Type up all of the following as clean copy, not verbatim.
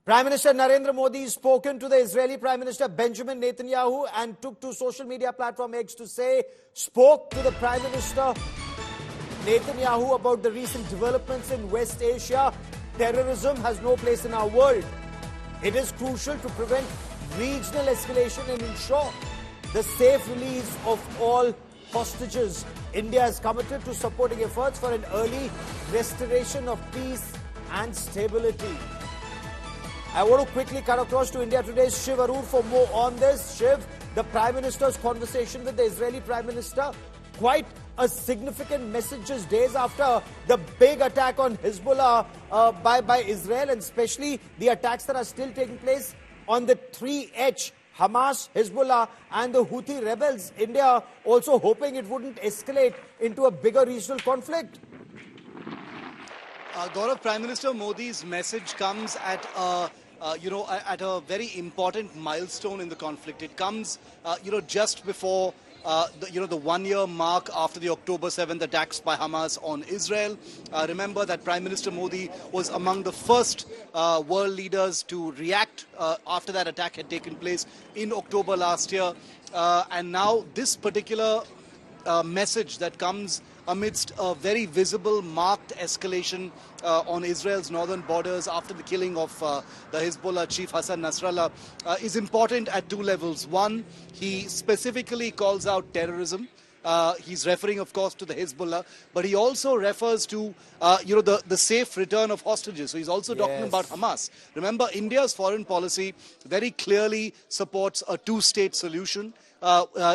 Prime Minister Narendra Modi spoken to the Israeli Prime Minister Benjamin Netanyahu and took to social media platform X to spoke to the Prime Minister Netanyahu about the recent developments in West Asia. Terrorism has no place in our world. It is crucial to prevent regional escalation and ensure the safe release of all hostages. India is committed to supporting efforts for an early restoration of peace and stability. I want to quickly cut across to India Today's Shiv Arur for more on this. Shiv, the Prime Minister's conversation with the Israeli Prime Minister, quite a significant message just days after the big attack on Hezbollah by Israel, and especially the attacks that are still taking place on the 3H, Hamas, Hezbollah and the Houthi rebels. India also hoping it wouldn't escalate into a bigger regional conflict. Gaurav, Prime Minister Modi's message comes at at a very important milestone in the conflict. It comes, just before the 1 year mark after the October 7th attacks by Hamas on Israel. Remember that Prime Minister Modi was among the first world leaders to react after that attack had taken place in October last year. And now this particular message that comes amidst a very visible, marked escalation on Israel's northern borders after the killing of the Hezbollah chief Hassan Nasrallah is important at two levels. One, he specifically calls out terrorism. He's referring, of course, to the Hezbollah, but he also refers to, the safe return of hostages. So he's also talking about Hamas. Remember, India's foreign policy very clearly supports a two-state solution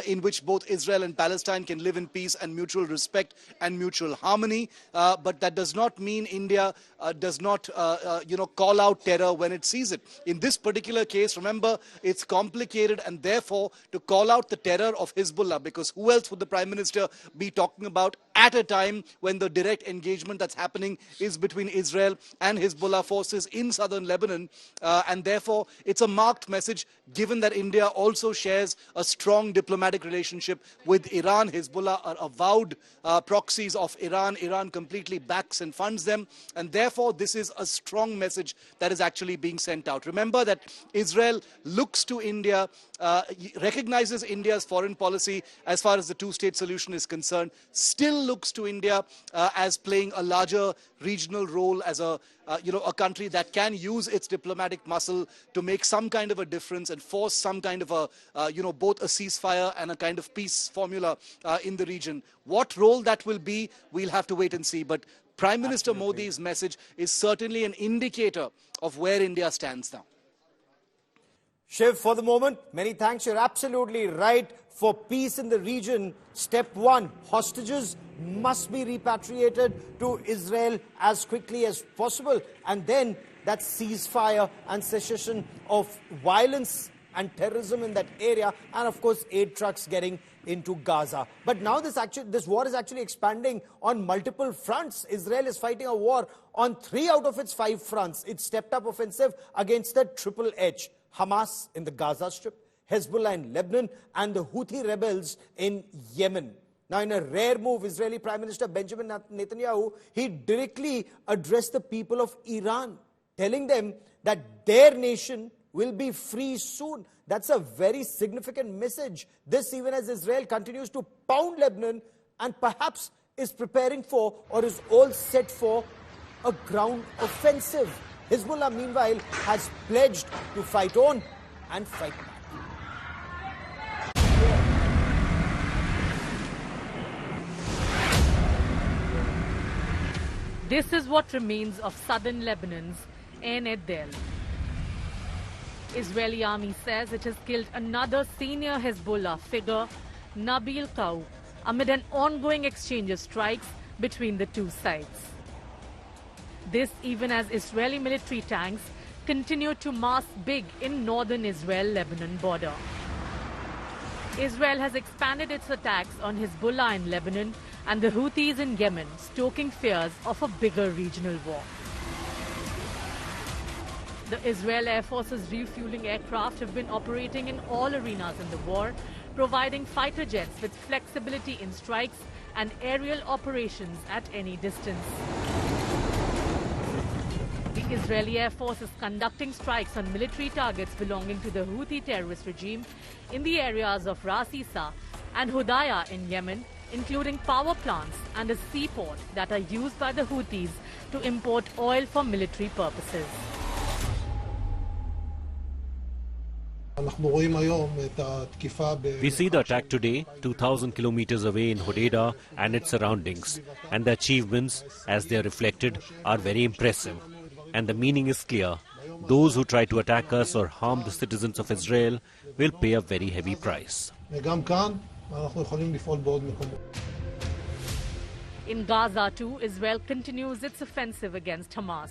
in which both Israel and Palestine can live in peace and mutual respect and mutual harmony. But that does not mean India does not, call out terror when it sees it. In this particular case, remember, it's complicated, and therefore to call out the terror of Hezbollah, because who else would the Prime Minister be talking about at a time when the direct engagement that's happening is between Israel and Hezbollah forces in southern Lebanon. And therefore, it's a marked message, given that India also shares a strong diplomatic relationship with Iran. Hezbollah are avowed proxies of Iran. Iran completely backs and funds them. And therefore, this is a strong message that is actually being sent out. Remember that Israel looks to India, recognizes India's foreign policy as far as the two-state solution is concerned, still looks to India as playing a larger regional role, as a country that can use its diplomatic muscle to make some kind of a difference and force some kind of a, both a ceasefire and a kind of peace formula in the region. What role that will be, we'll have to wait and see. But Prime Minister Modi's message is certainly an indicator of where India stands now. Shiv, for the moment, many thanks. You're absolutely right. For peace in the region, step one, hostages must be repatriated to Israel as quickly as possible. And then that ceasefire and cessation of violence and terrorism in that area, and of course aid trucks getting into Gaza. But now this war is actually expanding on multiple fronts. Israel is fighting a war on 3 out of its 5 fronts. It stepped up offensive against the Triple H, Hamas in the Gaza Strip, Hezbollah in Lebanon, and the Houthi rebels in Yemen. Now, in a rare move, Israeli Prime Minister Benjamin Netanyahu, he directly addressed the people of Iran, telling them that their nation will be free soon. That's a very significant message. This even as Israel continues to pound Lebanon and perhaps is preparing for, or is all set for, a ground offensive. Hezbollah, meanwhile, has pledged to fight on and fight back. This is what remains of southern Lebanon's Ein el-Del. Israeli army says it has killed another senior Hezbollah figure, Nabil Qaouk, amid an ongoing exchange of strikes between the two sides. This even as Israeli military tanks continue to mass big in northern Israel-Lebanon border. Israel has expanded its attacks on Hezbollah in Lebanon and the Houthis in Yemen, stoking fears of a bigger regional war. The Israel Air Force's refueling aircraft have been operating in all arenas in the war, providing fighter jets with flexibility in strikes and aerial operations at any distance. The Israeli Air Force is conducting strikes on military targets belonging to the Houthi terrorist regime in the areas of Ras Isa and Hudaya in Yemen, including power plants and a seaport that are used by the Houthis to import oil for military purposes. We see the attack today, 2,000 kilometers away in Hodeidah and its surroundings, and the achievements, as they are reflected, are very impressive. And the meaning is clear. Those who try to attack us or harm the citizens of Israel will pay a very heavy price. In Gaza too, Israel continues its offensive against Hamas.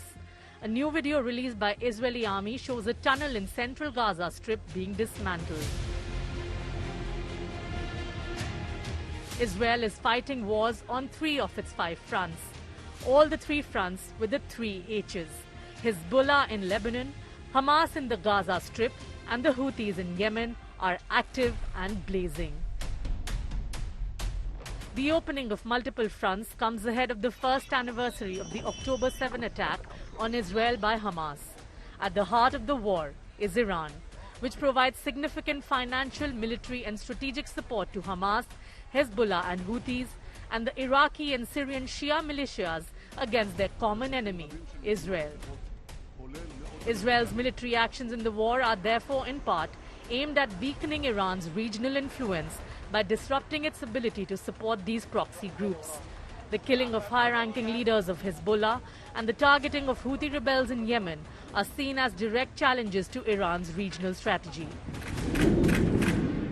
A new video released by Israeli army shows a tunnel in central Gaza Strip being dismantled. Israel is fighting wars on 3 of its 5 fronts. All the 3 fronts with the 3 H's. Hezbollah in Lebanon, Hamas in the Gaza Strip, and the Houthis in Yemen are active and blazing. The opening of multiple fronts comes ahead of the first anniversary of the October 7 attack on Israel by Hamas. At the heart of the war is Iran, which provides significant financial, military and strategic support to Hamas, Hezbollah and Houthis, and the Iraqi and Syrian Shia militias against their common enemy, Israel. Israel's military actions in the war are therefore in part aimed at weakening Iran's regional influence by disrupting its ability to support these proxy groups. The killing of high-ranking leaders of Hezbollah and the targeting of Houthi rebels in Yemen are seen as direct challenges to Iran's regional strategy.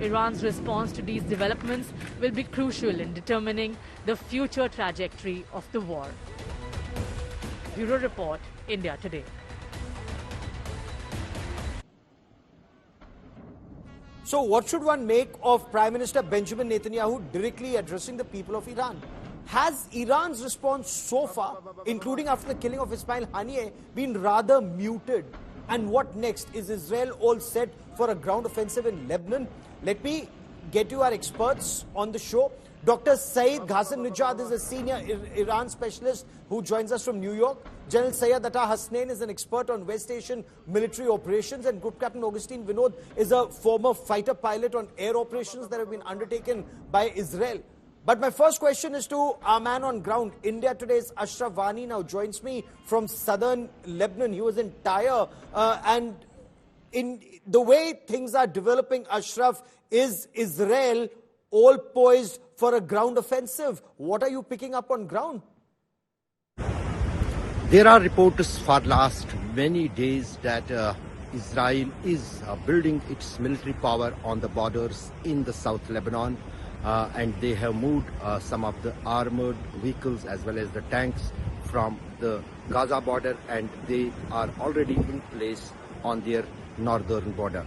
Iran's response to these developments will be crucial in determining the future trajectory of the war. Bureau Report, India Today. So what should one make of Prime Minister Benjamin Netanyahu directly addressing the people of Iran? Has Iran's response so far, including after the killing of Ismail Haniyeh, been rather muted? And what next? Is Israel all set for a ground offensive in Lebanon? Let me get you our experts on the show. Dr. Saeed Ghasim-Nijad is a senior Iran specialist who joins us from New York. General Syed Atta Hasnain is an expert on West Asian military operations, and Group Captain Augustine Vinod is a former fighter pilot on air operations that have been undertaken by Israel. But my first question is to our man on ground. India Today's Ashraf Vani now joins me from southern Lebanon. He was in Tyre, and in the way things are developing, Ashraf, is Israel all poised for a ground offensive? What are you picking up on ground? There are reports for last many days that Israel is building its military power on the borders in the South Lebanon, and they have moved some of the armored vehicles as well as the tanks from the Gaza border, and they are already in place on their northern border.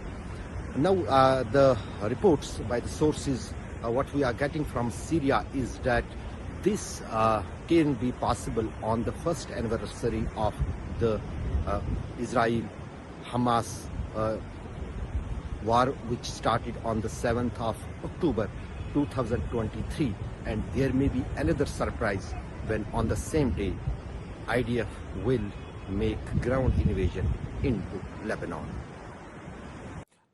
Now the reports by the sources, what we are getting from Syria is that this can be possible on the first anniversary of the Israel-Hamas war, which started on the 7th of October 2023, and there may be another surprise when on the same day IDF will make ground invasion into Lebanon.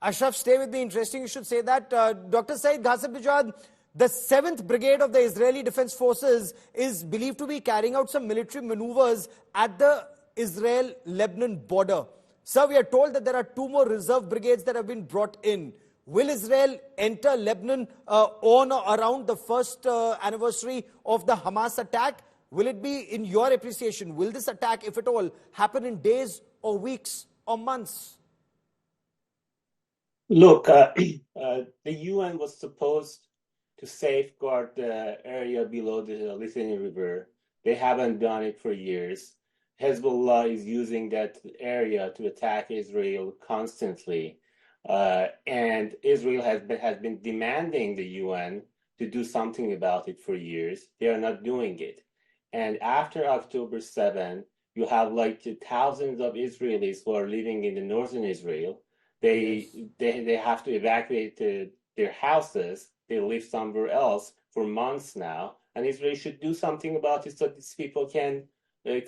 Ashraf, stay with me. Interesting you should say that. Dr. Saeed Ghasim-Nijad, the 7th Brigade of the Israeli Defense Forces is believed to be carrying out some military maneuvers at the Israel-Lebanon border. Sir, we are told that there are 2 more reserve brigades that have been brought in. Will Israel enter Lebanon on or around the first anniversary of the Hamas attack? Will it be, in your appreciation, will this attack, if at all, happen in days or weeks or months? Look, the UN was supposed to safeguard the area below the Lithuanian River. They haven't done it for years. Hezbollah is using that area to attack Israel constantly. And Israel has been demanding the UN to do something about it for years. They are not doing it. And after October 7, you have like thousands of Israelis who are living in the northern Israel. They have to evacuate their houses. They live somewhere else for months now. And Israel should do something about it so these people can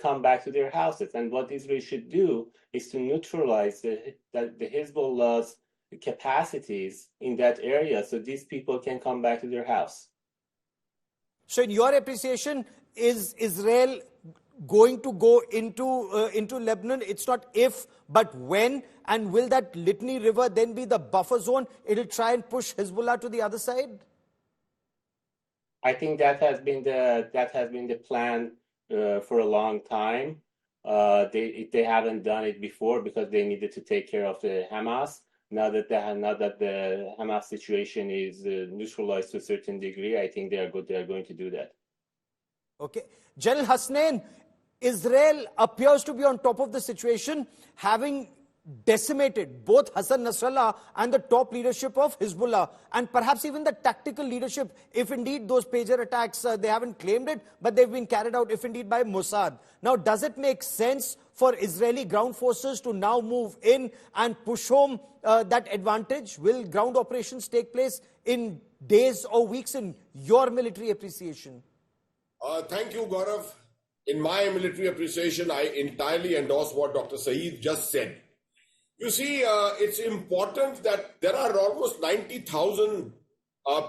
come back to their houses. And what Israel should do is to neutralize the Hezbollah's capacities in that area so these people can come back to their house. So in your appreciation, is Israel going to go into Lebanon? It's not if, but when. And will that Litany River then be the buffer zone? It'll try and push Hezbollah to the other side? I think that has been the plan for a long time. They haven't done it before because they needed to take care of the Hamas. Now that the Hamas situation is neutralized to a certain degree, I think they are going to do that. Okay. General Hasnain, Israel appears to be on top of the situation, having decimated both Hassan Nasrallah and the top leadership of Hezbollah, and perhaps even the tactical leadership, if indeed those pager attacks, they haven't claimed it, but they've been carried out, if indeed, by Mossad. Now, does it make sense for Israeli ground forces to now move in and push home that advantage? Will ground operations take place in days or weeks, in your military appreciation? Thank you, Gaurav. In my military appreciation, I entirely endorse what Dr. Saeed just said. You see, it's important that there are almost 90,000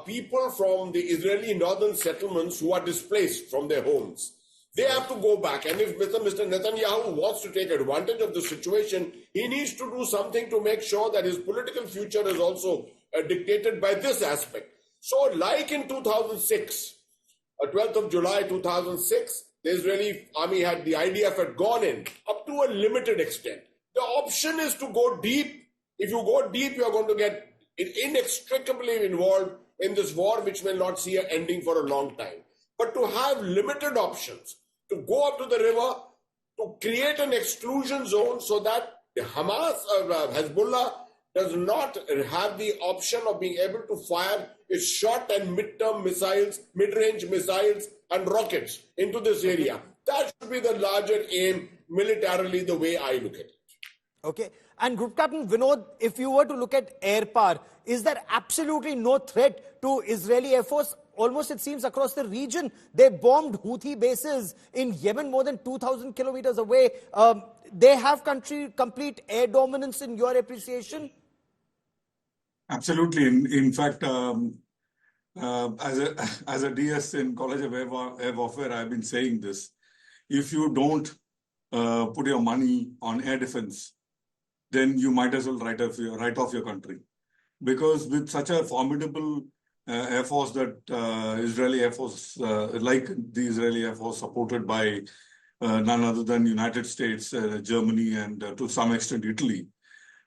people from the Israeli northern settlements who are displaced from their homes. They have to go back. And if Mr. Netanyahu wants to take advantage of the situation, he needs to do something to make sure that his political future is also dictated by this aspect. So like in 2006, 12th of July 2006, the Israeli army the IDF had gone in up to a limited extent. The option is to go deep. If you go deep, you are going to get inextricably involved in this war, which will not see an ending for a long time. But to have limited options, to go up to the river, to create an exclusion zone so that the Hezbollah does not have the option of being able to fire its short and mid-range missiles and rockets into this area. That should be the larger aim militarily, the way I look at it. Okay. And Group Captain Vinod, if you were to look at air power, is there absolutely no threat to Israeli Air Force? Almost, it seems, across the region. They bombed Houthi bases in Yemen more than 2,000 kilometers away. They have complete air dominance in your appreciation? Absolutely. In fact, as a DS in College of Air Warfare, I've been saying this. If you don't put your money on air defense, then you might as well write off your country. Because with such a formidable Air Force that Israeli Air Force, like the Israeli Air Force supported by none other than United States, Germany, and to some extent Italy,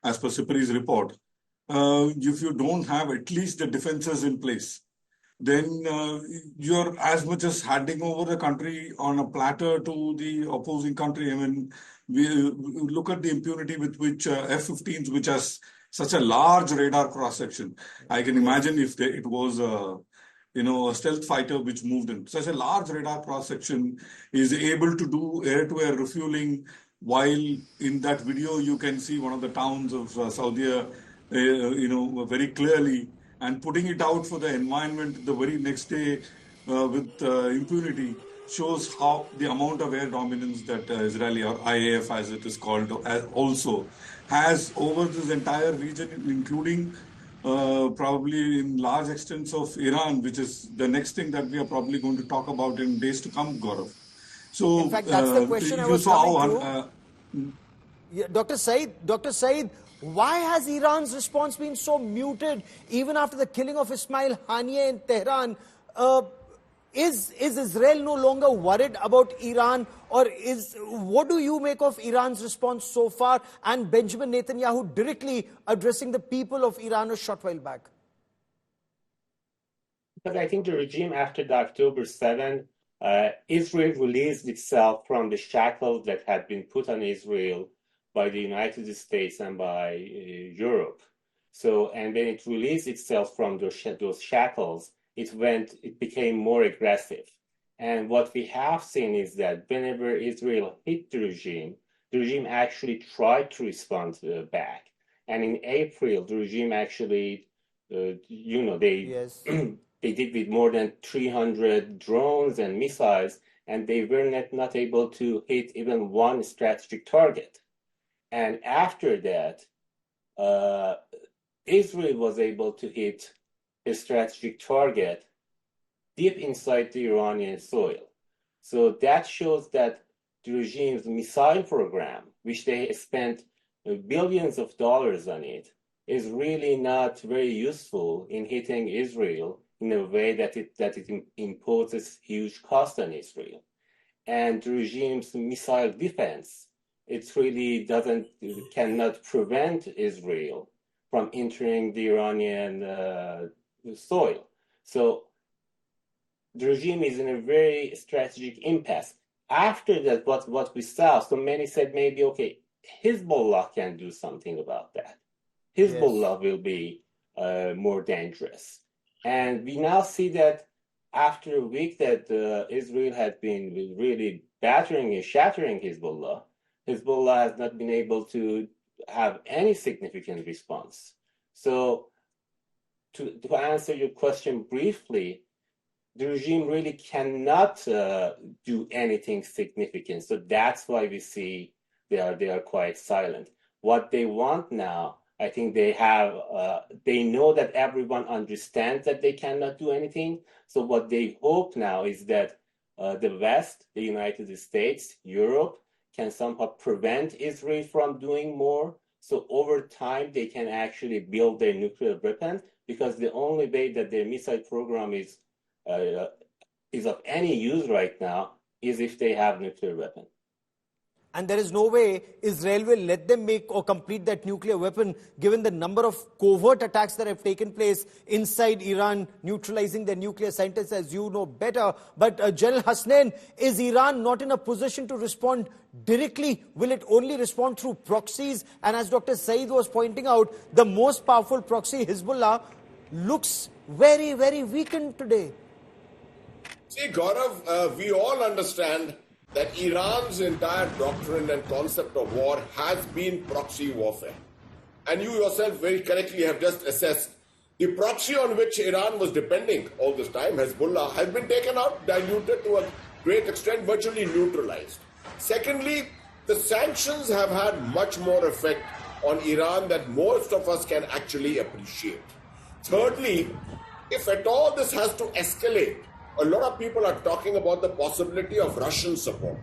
as per Sipri's report, if you don't have at least the defenses in place, then you're as much as handing over the country on a platter to the opposing country. I mean, we look at the impunity with which F-15s, which has such a large radar cross-section. I can imagine if it was a stealth fighter which moved in. Such a large radar cross-section is able to do air-to-air refueling, while in that video you can see one of the towns of Saudi very clearly, and putting it out for the environment the very next day with impunity shows how the amount of air dominance that Israeli, or IAF as it is called, also has over this entire region, including probably in large extents of Iran, which is the next thing that we are probably going to talk about in days to come, Gaurav. So, in fact, that's the question I was coming to. Dr. Saeed, why has Iran's response been so muted even after the killing of Ismail Haniyeh in Tehran? Is Israel no longer worried about Iran, or what do you make of Iran's response so far, and Benjamin Netanyahu directly addressing the people of Iran a short while back? Because I think the regime after the October 7, Israel released itself from the shackles that had been put on Israel by the United States and by Europe. So, and when it released itself from those shackles, it became more aggressive. And what we have seen is that whenever Israel hit the regime actually tried to respond back. And in April, the regime actually, they did with more than 300 drones and missiles, and they were not able to hit even one strategic target. And after that, Israel was able to hit a strategic target deep inside the Iranian soil. So that shows that the regime's missile program, which they spent billions of dollars on it, is really not very useful in hitting Israel in a way that it imposes huge cost on Israel. And the regime's missile defense, it really cannot prevent Israel from entering the Iranian soil. So the regime is in a very strategic impasse. After that, what we saw, so many said maybe, okay, Hezbollah can do something about that. Hezbollah will be more dangerous. And we now see that after a week that Israel had been really battering and shattering Hezbollah, Hezbollah has not been able to have any significant response. So to answer your question briefly, the regime really cannot do anything significant. So that's why we see they are quite silent. What they want now, I think they know that everyone understands that they cannot do anything. So what they hope now is that the West, the United States, Europe, can somehow prevent Israel from doing more. So over time, they can actually build their nuclear weapon, because the only way that their missile program is of any use right now is if they have nuclear weapon. And there is no way Israel will let them make or complete that nuclear weapon, given the number of covert attacks that have taken place inside Iran, neutralizing their nuclear scientists, as you know better. But General Hasnain, is Iran not in a position to respond directly? Will it only respond through proxies? And as Dr. Saeed was pointing out, the most powerful proxy, Hezbollah, looks very, very weakened today. See, Gaurav, we all understand that Iran's entire doctrine and concept of war has been proxy warfare. And you yourself very correctly have just assessed the proxy on which Iran was depending all this time, Hezbollah, has been taken out, diluted to a great extent, virtually neutralized. Secondly, the sanctions have had much more effect on Iran than most of us can actually appreciate. Thirdly, if at all this has to escalate, a lot of people are talking about the possibility of Russian support,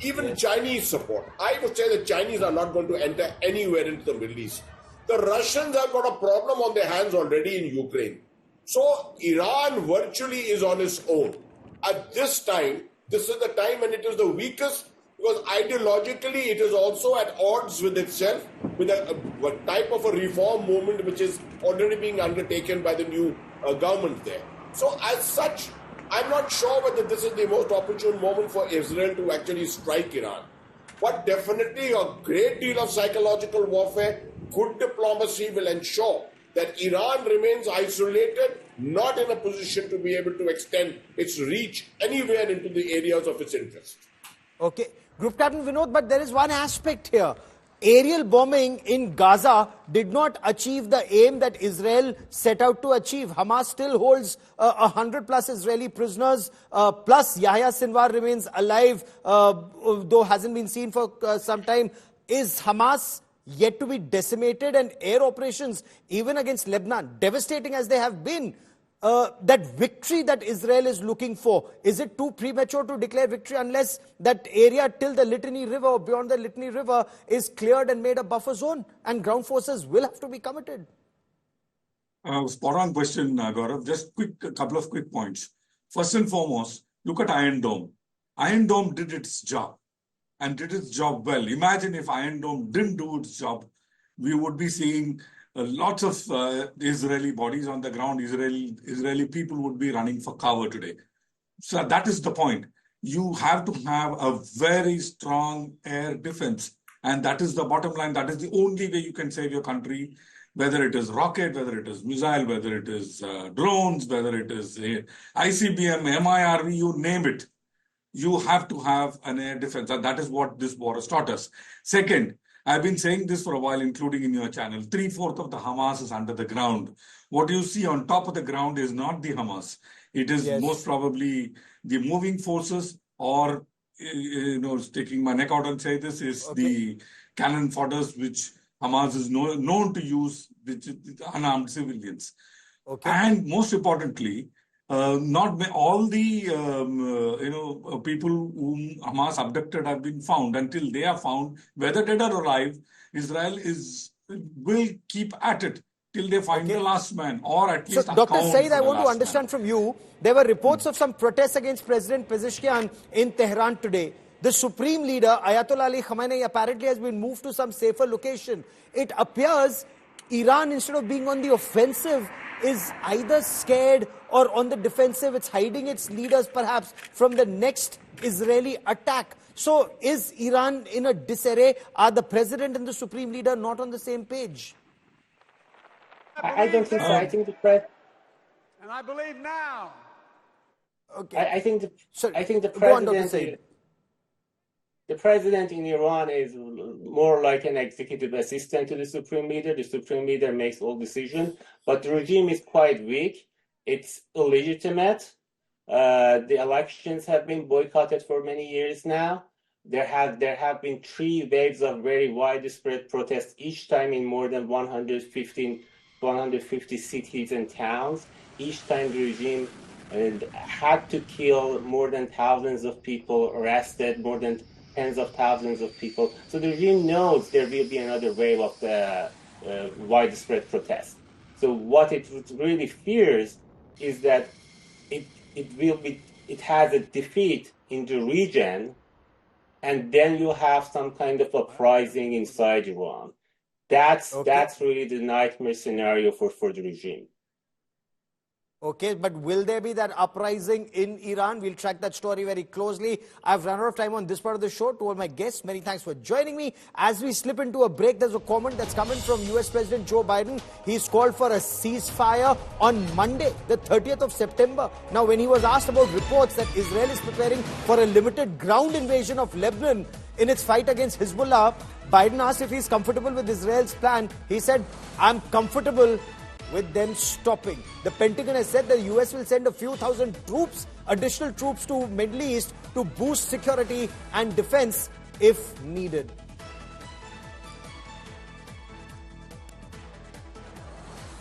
even Chinese support. I would say the Chinese are not going to enter anywhere into the Middle East. The Russians have got a problem on their hands already in Ukraine. So Iran virtually is on its own. At this time, this is the time when it is the weakest, because ideologically it is also at odds with itself, with a type of a reform movement which is already being undertaken by the new government there. So as such, I'm not sure whether this is the most opportune moment for Israel to actually strike Iran. But definitely a great deal of psychological warfare, good diplomacy will ensure that Iran remains isolated, not in a position to be able to extend its reach anywhere into the areas of its interest. Okay, Group Captain Vinod, but there is one aspect here. Aerial bombing in Gaza did not achieve the aim that Israel set out to achieve. Hamas still holds 100 plus Israeli prisoners, plus Yahya Sinwar remains alive, though hasn't been seen for some time. Is Hamas yet to be decimated? And air operations, even against Lebanon, devastating as they have been, that victory that Israel is looking for, is it too premature to declare victory unless that area till the Litany River or beyond the Litany River is cleared and made a buffer zone, and ground forces will have to be committed? Spot on question, Gaurav. Just a couple of quick points. First and foremost, look at Iron Dome. Iron Dome did its job and did its job well. Imagine if Iron Dome didn't do its job, we would be seeing lots of Israeli bodies on the ground. Israeli people would be running for cover today. So that is the point. You have to have a very strong air defense. And that is the bottom line. That is the only way you can save your country, whether it is rocket, whether it is missile, whether it is drones, whether it is ICBM, MIRV, you name it. You have to have an air defense. And that is what this war has taught us. Second, I've been saying this for a while, including in your channel. 3/4 of the Hamas is under the ground. What you see on top of the ground is not the Hamas. It is most probably the moving forces or sticking my neck out and say this, is the cannon fodders which Hamas is known to use, which is unarmed civilians. And most importantly, not all the people whom Hamas abducted have been found. Until they are found, whether dead or alive, Israel will keep at it till they find the last man, or at least. So, Dr. Saeed, I want to understand from you, there were reports of some protests against President Pezeshkian in Tehran today. The supreme leader, Ayatollah Ali Khamenei, apparently has been moved to some safer location. It appears Iran, instead of being on the offensive, is either scared or on the defensive. It's hiding its leaders, perhaps, from the next Israeli attack. So, is Iran in a disarray? Are the president and the supreme leader not on the same page? I don't think so. I think the and I believe now. I think the president. The president in Iran is more like an executive assistant to the supreme leader. The supreme leader makes all decisions, but the regime is quite weak. It's illegitimate. The elections have been boycotted for many years now. There have been 3 waves of very widespread protests, each time in more than 150 cities and towns. Each time the regime had to kill more than thousands of people, arrested more than tens of thousands of people. So the regime knows there will be another wave of widespread protest. So what it really fears is that it has a defeat in the region, and then you have some kind of uprising inside Iran. That's really the nightmare scenario for the regime. Okay, but will there be that uprising in Iran? We'll track that story very closely. I've run out of time on this part of the show. To all my guests, many thanks for joining me. As we slip into a break, there's a comment that's coming from US President Joe Biden. He's called for a ceasefire on Monday, the 30th of September. Now, when he was asked about reports that Israel is preparing for a limited ground invasion of Lebanon in its fight against Hezbollah, Biden asked if he's comfortable with Israel's plan. He said, I'm comfortable with them stopping. The Pentagon has said the US will send a few thousand additional troops to Middle East to boost security and defense if needed.